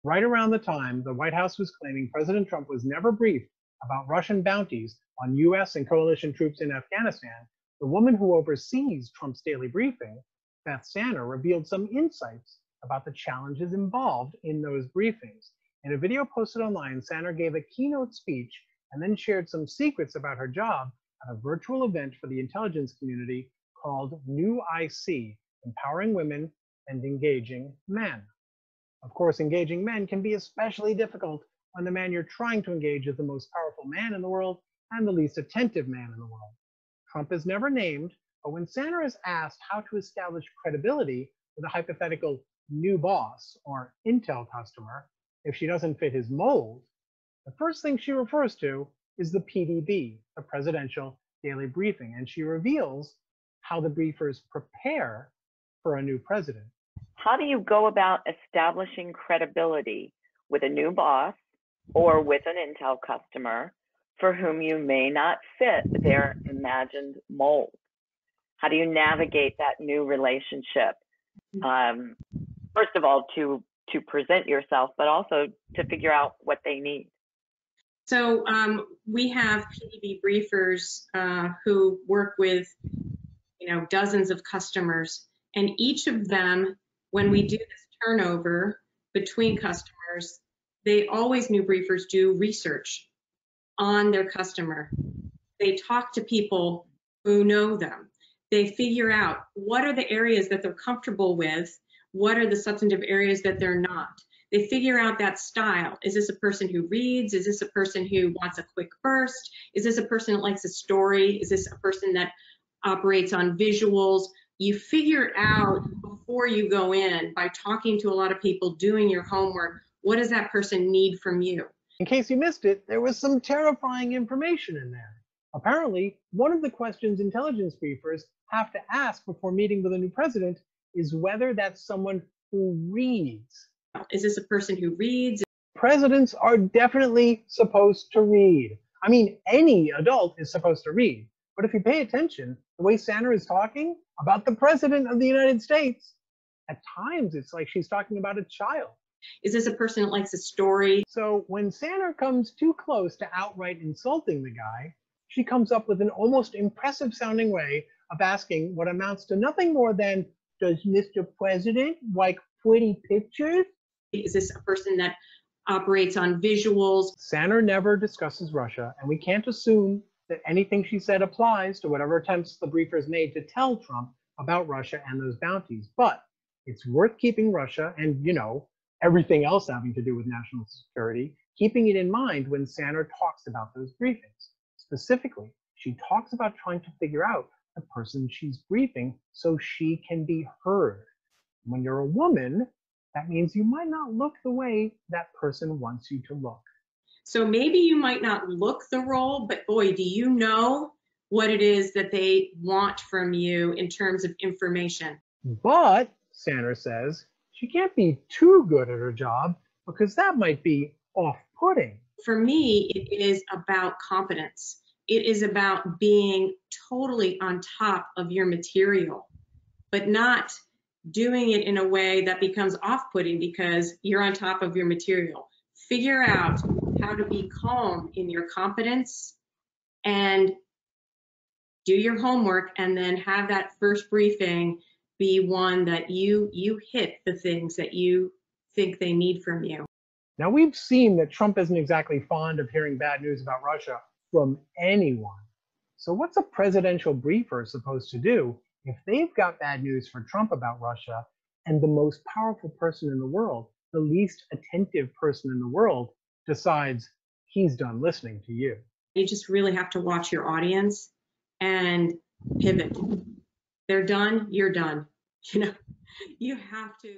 Right around the time the White House was claiming President Trump was never briefed about Russian bounties on US and coalition troops in Afghanistan, the woman who oversees Trump's daily briefing, Beth Sanner, revealed some insights about the challenges involved in those briefings. In a video posted online, Sanner gave a keynote speech and then shared some secrets about her job at a virtual event for the intelligence community called New IC, Empowering Women and Engaging Men. Of course, engaging men can be especially difficult when the man you're trying to engage is the most powerful man in the world and the least attentive man in the world. Trump is never named, but when Sanner is asked how to establish credibility with a hypothetical new boss or Intel customer, if she doesn't fit his mold, the first thing she refers to is the PDB, the Presidential Daily Briefing, and she reveals how the briefers prepare for a new president. How do you go about establishing credibility with a new boss or with an Intel customer for whom you may not fit their imagined mold? How do you navigate that new relationship? First of all, to present yourself, but also to figure out what they need. So we have PDB briefers who work with, dozens of customers, and each of them, when we do this turnover between customers, new briefers do research on their customer. They talk to people who know them. They figure out what are the areas that they're comfortable with, what are the substantive areas that they're not. They figure out that style. Is this a person who reads? Is this a person who wants a quick burst? Is this a person that likes a story? Is this a person that operates on visuals? You figure out before you go in by talking to a lot of people, doing your homework, what does that person need from you? In case you missed it, there was some terrifying information in there. Apparently, one of the questions intelligence briefers have to ask before meeting with a new president is whether that's someone who reads. Is this a person who reads? Presidents are definitely supposed to read. I mean, any adult is supposed to read. But if you pay attention, the way Sanner is talking about the President of the United States, at times it's like she's talking about a child. Is this a person that likes a story? So when Sanner comes too close to outright insulting the guy, she comes up with an almost impressive sounding way of asking what amounts to nothing more than, does Mr. President like pretty pictures? Is this a person that operates on visuals? Sanner never discusses Russia, and we can't assume that anything she said applies to whatever attempts the briefers made to tell Trump about Russia and those bounties. But it's worth keeping Russia and, everything else having to do with national security, keeping it in mind when Sanner talks about those briefings. Specifically, she talks about trying to figure out the person she's briefing so she can be heard. When you're a woman, that means you might not look the way that person wants you to look. So maybe you might not look the role, but boy, do you know what it is that they want from you in terms of information. But, Sanner says, she can't be too good at her job because that might be off-putting. For me, it is about competence. It is about being totally on top of your material, but not doing it in a way that becomes off-putting because you're on top of your material. Figure out how to be calm in your competence and do your homework, and then have that first briefing be one that you hit the things that you think they need from you. Now, we've seen that Trump isn't exactly fond of hearing bad news about Russia from anyone. So what's a presidential briefer supposed to do if they've got bad news for Trump about Russia and the most powerful person in the world, the least attentive person in the world, decides he's done listening to you? You just really have to watch your audience and pivot. They're done, you're done. You have to.